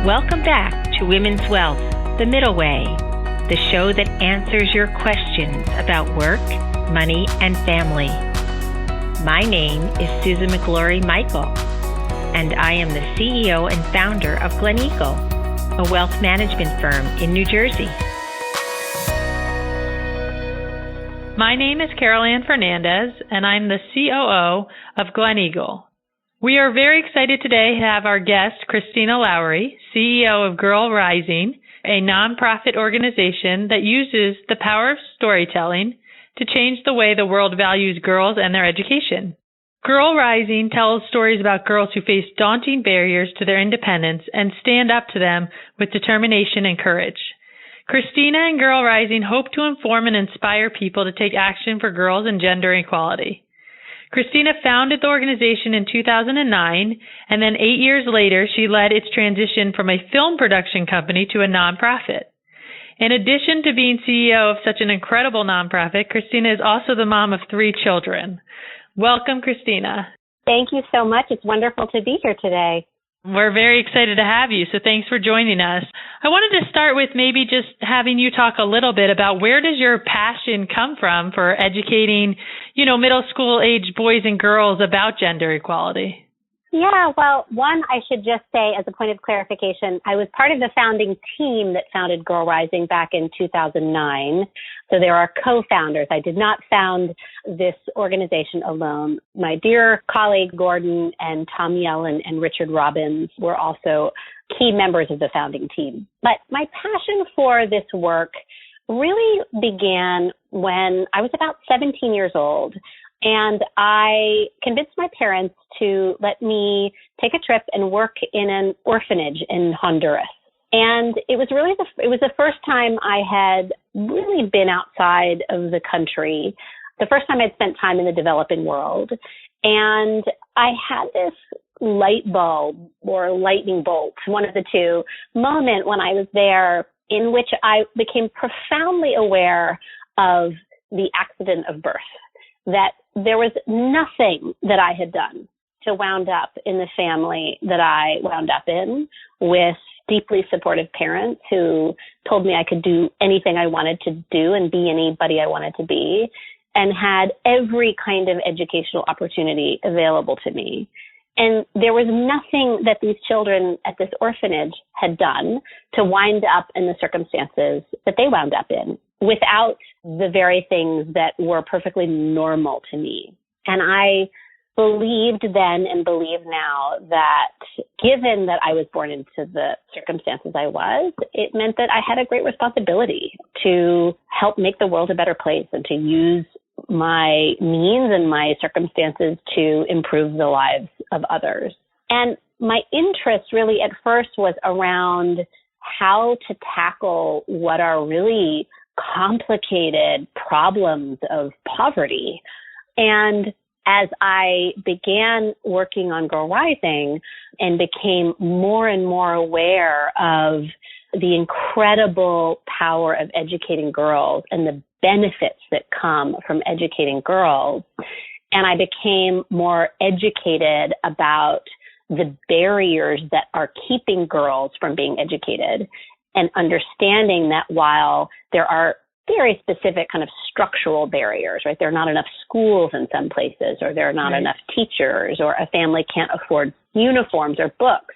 Welcome back to Women's Wealth, The Middle Way, the show that answers your questions about work, money, and family. My name is Susan McGlory-Michael, and I am the CEO and founder of Gleneagle, a wealth management firm in New Jersey. My name is Carol Ann Fernandez, and I'm the COO of Gleneagle. We are very excited today to have our guest, Christina Lowery, CEO of Girl Rising, a nonprofit organization that uses the power of storytelling to change the way the world values girls and their education. Girl Rising tells stories about girls who face daunting barriers to their independence and stand up to them with determination and courage. Christina and Girl Rising hope to inform and inspire people to take action for girls and gender equality. Christina founded the organization in 2009, and then 8 years later, she led its transition from a film production company to a nonprofit. In addition to being CEO of such an incredible nonprofit, Christina is also the mom of 3 children. Welcome, Christina. Thank you so much. It's wonderful to be here today. We're very excited to have you, so thanks for joining us. I wanted to start with maybe just having you talk a little bit about where does your passion come from for educating, middle school age boys and girls about gender equality? Yeah, well, one, I should just say as a point of clarification, I was part of the founding team that founded Girl Rising back in 2009. So there are co-founders. I did not found this organization alone. My dear colleague Gordon and Tom Yellen and Richard Robbins were also key members of the founding team. But my passion for this work really began when I was about 17 years old. And I convinced my parents to let me take a trip and work in an orphanage in Honduras. And it was the first time I had really been outside of the country, the first time I'd spent time in the developing world. And I had this light bulb or lightning bolt, one of the two, moment when I was there in which I became profoundly aware of the accident of birth, that there was nothing that I had done to wound up in the family that I wound up in, with deeply supportive parents who told me I could do anything I wanted to do and be anybody I wanted to be, and had every kind of educational opportunity available to me. And there was nothing that these children at this orphanage had done to wind up in the circumstances that they wound up in without the very things that were perfectly normal to me. And I believed then and believe now that given that I was born into the circumstances I was, it meant that I had a great responsibility to help make the world a better place and to use my means and my circumstances to improve the lives of others. And my interest really at first was around how to tackle what are really complicated problems of poverty. And as I began working on Girl Rising and became more and more aware of the incredible power of educating girls and the benefits that come from educating girls, and I became more educated about the barriers that are keeping girls from being educated, and understanding that while there are very specific kind of structural barriers, right? There are not enough schools in some places, or there are not enough teachers, or a family can't afford uniforms or books.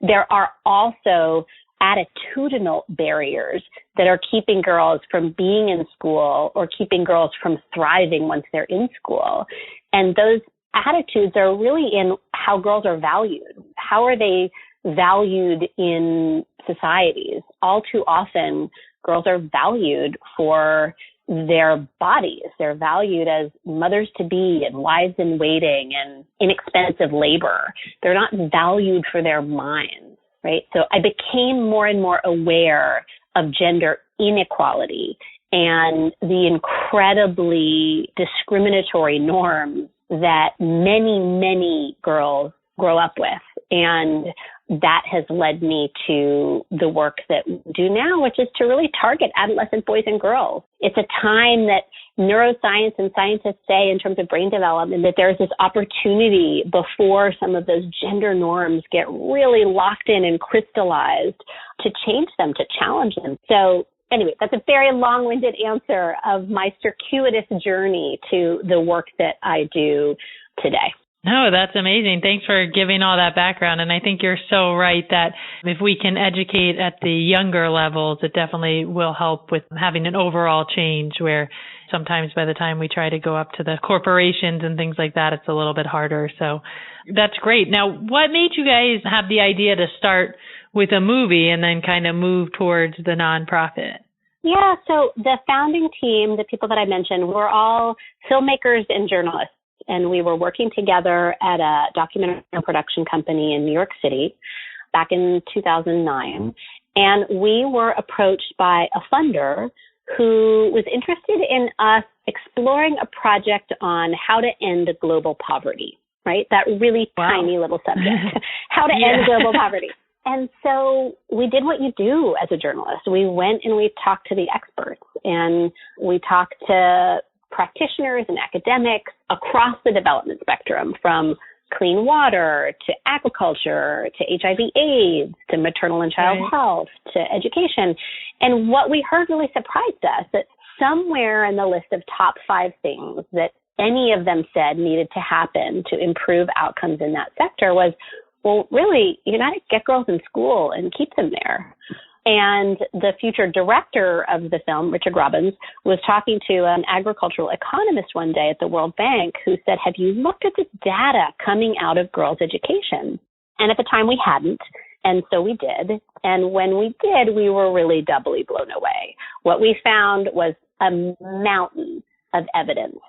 There are also attitudinal barriers that are keeping girls from being in school or keeping girls from thriving once they're in school. And those attitudes are really in how girls are valued. How are they valued in societies? All too often, girls are valued for their bodies. They're valued as mothers-to-be and wives-in-waiting and inexpensive labor. They're not valued for their minds, right? So I became more and more aware of gender inequality and the incredibly discriminatory norms that many, many girls grow up with. And that has led me to the work that we do now, which is to really target adolescent boys and girls. It's a time that neuroscience and scientists say in terms of brain development that there's this opportunity before some of those gender norms get really locked in and crystallized to change them, to challenge them. So anyway, that's a very long-winded answer of my circuitous journey to the work that I do today. No, that's amazing. Thanks for giving all that background. And I think you're so right that if we can educate at the younger levels, it definitely will help with having an overall change, where sometimes by the time we try to go up to the corporations and things like that, it's a little bit harder. So that's great. Now, what made you guys have the idea to start with a movie and then kind of move towards the nonprofit? Yeah, so the founding team, the people that I mentioned, were all filmmakers and journalists. And we were working together at a documentary production company in New York City back in 2009. And we were approached by a funder who was interested in us exploring a project on how to end global poverty, right? That really tiny little subject, how to end global poverty. And so we did what you do as a journalist. We went and we talked to the experts, and we talked to practitioners and academics across the development spectrum, from clean water to agriculture to HIV/AIDS to maternal and child health to education. And what we heard really surprised us, that somewhere in the list of top 5 things that any of them said needed to happen to improve outcomes in that sector was, well, really, you got to get girls in school and keep them there. And the future director of the film, Richard Robbins, was talking to an agricultural economist one day at the World Bank who said, have you looked at the data coming out of girls' education? And at the time we hadn't. And so we did. And when we did, we were really doubly blown away. What we found was a mountain of evidence,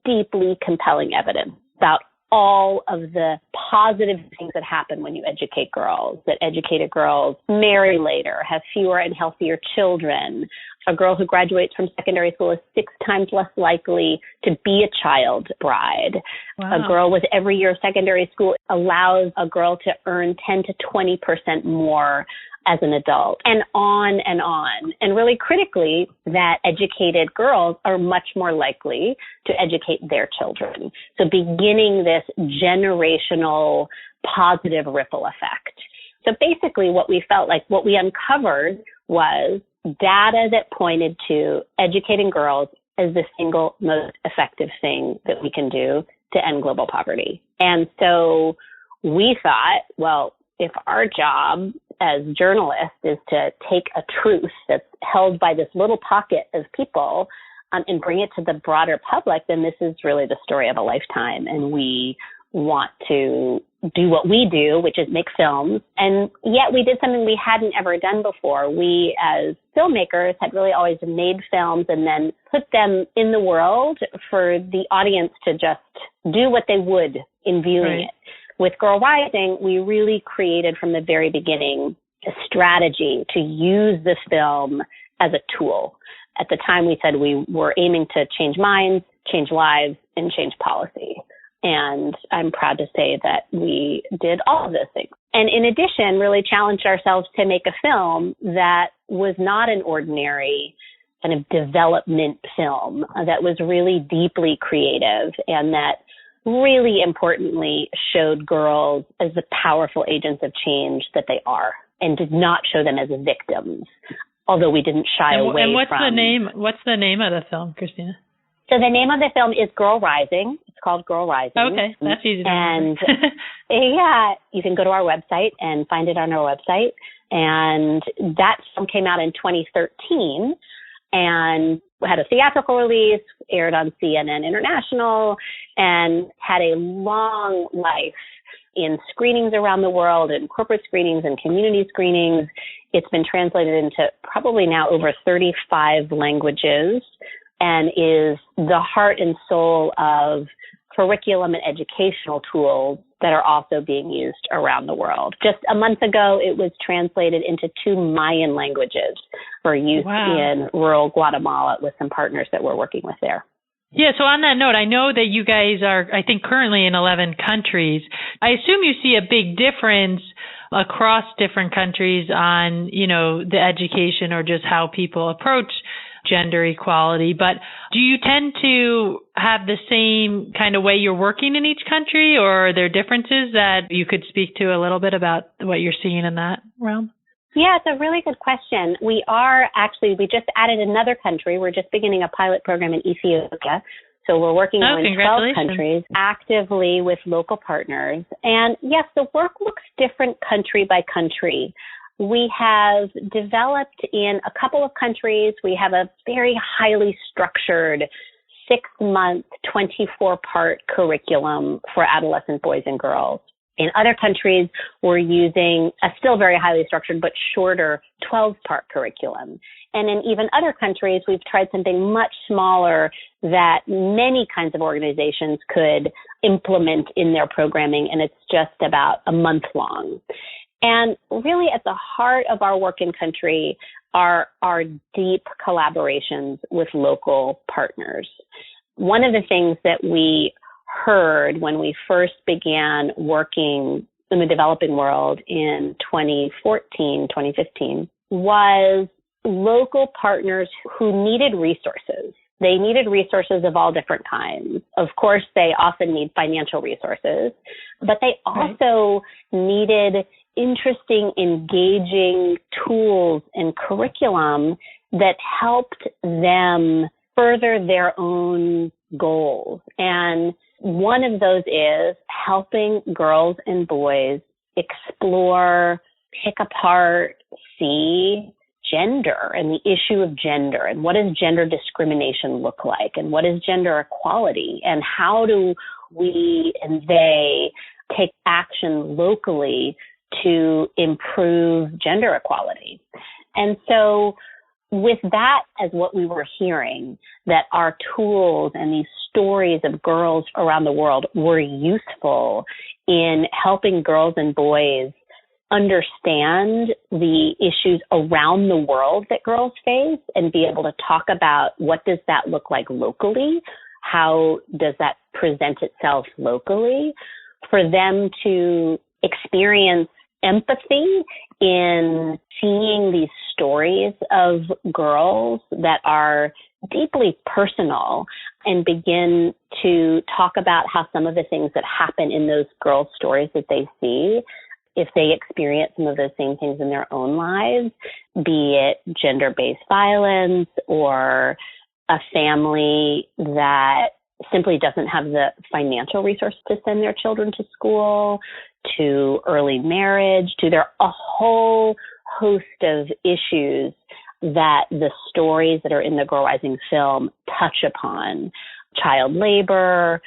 deeply compelling evidence about all of the positive things that happen when you educate girls, that educated girls marry later, have fewer and healthier children. A girl who graduates from secondary school is 6 times less likely to be a child bride. Wow. A girl with every year of secondary school allows a girl to earn 10 to 20% more as an adult, and on and on. And really critically, that educated girls are much more likely to educate their children. So beginning this generational positive ripple effect. So basically what we felt like, what we uncovered was data that pointed to educating girls as the single most effective thing that we can do to end global poverty. And so we thought, well, if our job as journalists is to take a truth that's held by this little pocket of people and bring it to the broader public, then this is really the story of a lifetime. And we want to do what we do, which is make films. And yet we did something we hadn't ever done before. We, as filmmakers, had really always made films and then put them in the world for the audience to just do what they would in viewing it. With Girl Rising, we really created from the very beginning a strategy to use this film as a tool. At the time, we said we were aiming to change minds, change lives, and change policy. And I'm proud to say that we did all of those things. And in addition, really challenged ourselves to make a film that was not an ordinary kind of development film, that was really deeply creative, and that really importantly showed girls as the powerful agents of change that they are, and did not show them as victims, although we didn't shy away from. And what's the name of the film, Christina? So the name of the film is Girl Rising. It's called Girl Rising. Okay, that's easy to remember. And yeah, you can go to our website and find it on our website. And that film came out in 2013 and had a theatrical release, aired on CNN International, and had a long life in screenings around the world, and corporate screenings and community screenings. It's been translated into probably now over 35 languages, and is the heart and soul of curriculum and educational tools that are also being used around the world. Just a month ago, it was translated into 2 Mayan languages for use in rural Guatemala with some partners that we're working with there. Yeah, so on that note, I know that you guys are, I think, currently in 11 countries. I assume you see a big difference across different countries on, the education or just how people approach gender equality. But do you tend to have the same kind of way you're working in each country, or are there differences that you could speak to a little bit about what you're seeing in that realm? Yeah, it's a really good question. We just added another country. We're just beginning a pilot program in Ethiopia. So we're working in 12 countries actively with local partners. And yes, the work looks different country by country. We have developed in a couple of countries, we have a very highly structured 6-month, 24-part curriculum for adolescent boys and girls. In other countries, we're using a still very highly structured but shorter 12-part curriculum. And in even other countries, we've tried something much smaller that many kinds of organizations could implement in their programming, and it's just about a month long. And really at the heart of our work in country are our deep collaborations with local partners. One of the things that we heard when we first began working in the developing world in 2014, 2015, was local partners who needed resources. They needed resources of all different kinds. Of course, they often need financial resources, but they also needed interesting, engaging tools and curriculum that helped them further their own goals. And one of those is helping girls and boys explore, pick apart, see gender and the issue of gender, and what does gender discrimination look like, and what is gender equality, and how do we and they take action locally to improve gender equality. And so with that as what we were hearing, that our tools and these stories of girls around the world were useful in helping girls and boys understand the issues around the world that girls face and be able to talk about what does that look like locally, how does that present itself locally, for them to experience empathy in seeing these stories of girls that are deeply personal and begin to talk about how some of the things that happen in those girls' stories that they see, if they experience some of those same things in their own lives, be it gender-based violence or a family that simply doesn't have the financial resources to send their children to school, to early marriage, to there are a whole host of issues that the stories that are in the Girl Rising film touch upon, child labor.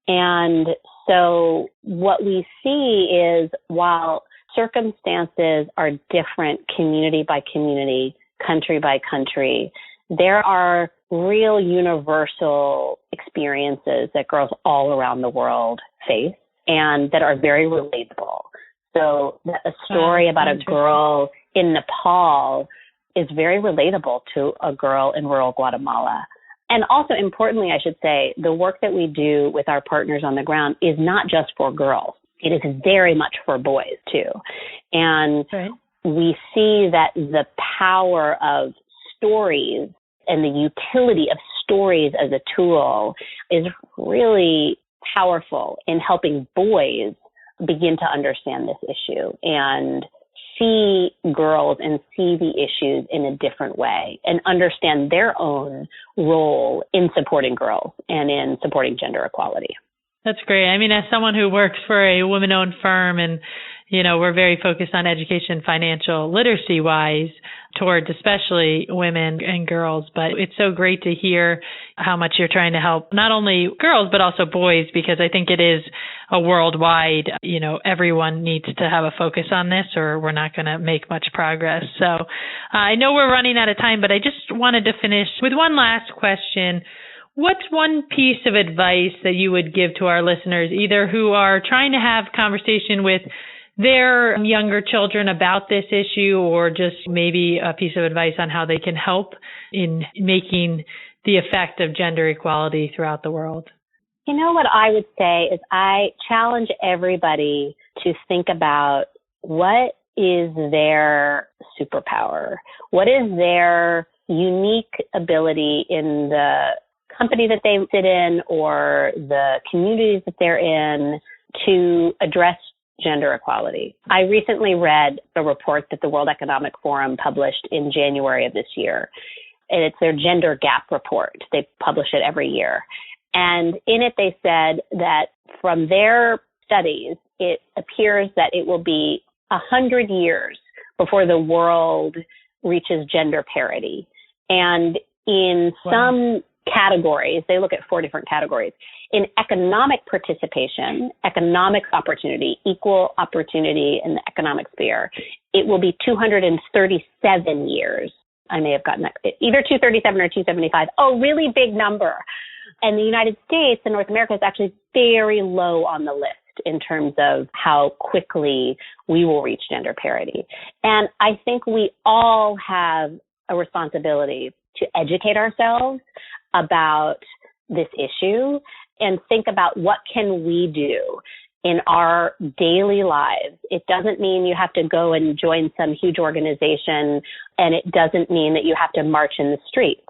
And so what we see is while circumstances are different community by community, country by country, there are real universal experiences that girls all around the world face and that are very relatable. So a story about a girl in Nepal is very relatable to a girl in rural Guatemala. And also, importantly, I should say, the work that we do with our partners on the ground is not just for girls. It is very much for boys, too. And we see that the power of stories and the utility of stories as a tool is really powerful in helping boys begin to understand this issue and see girls and see the issues in a different way and understand their own role in supporting girls and in supporting gender equality. That's great. I mean, as someone who works for a woman-owned firm and, we're very focused on education, financial literacy-wise, towards especially women and girls. But it's so great to hear how much you're trying to help not only girls, but also boys, because I think it is a worldwide, everyone needs to have a focus on this or we're not going to make much progress. So I know we're running out of time, but I just wanted to finish with one last question. What's one piece of advice that you would give to our listeners, either who are trying to have conversation with their younger children about this issue, or just maybe a piece of advice on how they can help in making the effect of gender equality throughout the world? What I would say is I challenge everybody to think about what is their superpower? What is their unique ability in the company that they sit in or the communities that they're in to address gender equality? I recently read a report that the World Economic Forum published in January of this year. And it's their gender gap report. They publish it every year. And in it, they said that from their studies, it appears that it will be 100 years before the world reaches gender parity. And in some categories, they look at 4 different categories. In economic participation, economic opportunity, equal opportunity in the economic sphere, it will be 237 years. I may have gotten that, either 237 or 275. Oh, really big number. And the United States and North America is actually very low on the list in terms of how quickly we will reach gender parity. And I think we all have a responsibility to educate ourselves about this issue and think about what can we do in our daily lives. It doesn't mean you have to go and join some huge organization, and it doesn't mean that you have to march in the streets.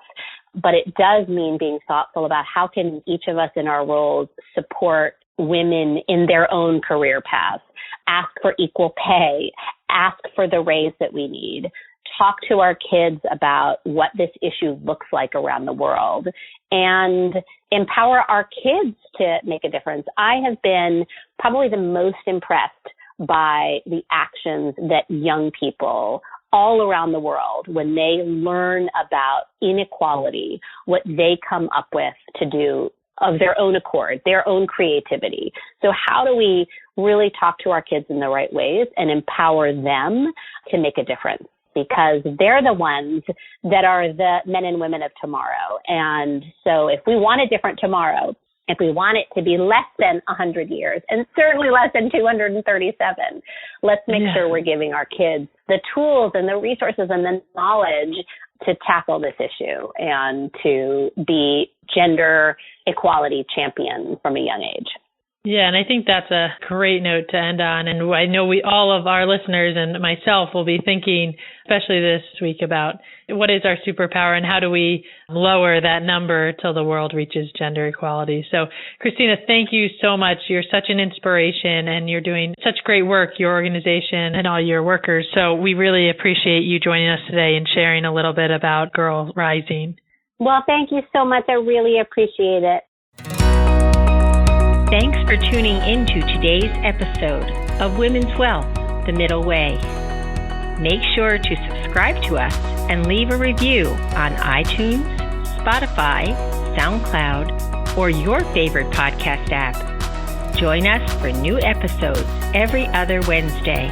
But it does mean being thoughtful about how can each of us in our roles support women in their own career paths, ask for equal pay, ask for the raise that we need, talk to our kids about what this issue looks like around the world, and empower our kids to make a difference. I have been probably the most impressed by the actions that young people all around the world, when they learn about inequality, what they come up with to do of their own accord, their own creativity. So how do we really talk to our kids in the right ways and empower them to make a difference? Because they're the ones that are the men and women of tomorrow. And so if we want a different tomorrow, if we want it to be less than 100 years, and certainly less than 237, let's make sure we're giving our kids the tools and the resources and the knowledge to tackle this issue and to be gender equality champions from a young age. Yeah, and I think that's a great note to end on. And I know all of our listeners and myself will be thinking, especially this week, about what is our superpower and how do we lower that number till the world reaches gender equality. So, Christina, thank you so much. You're such an inspiration and you're doing such great work, your organization and all your workers. So we really appreciate you joining us today and sharing a little bit about Girl Rising. Well, thank you so much. I really appreciate it. Thanks for tuning into today's episode of Women's Wealth, The Middle Way. Make sure to subscribe to us and leave a review on iTunes, Spotify, SoundCloud, or your favorite podcast app. Join us for new episodes every other Wednesday.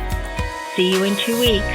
See you in 2 weeks.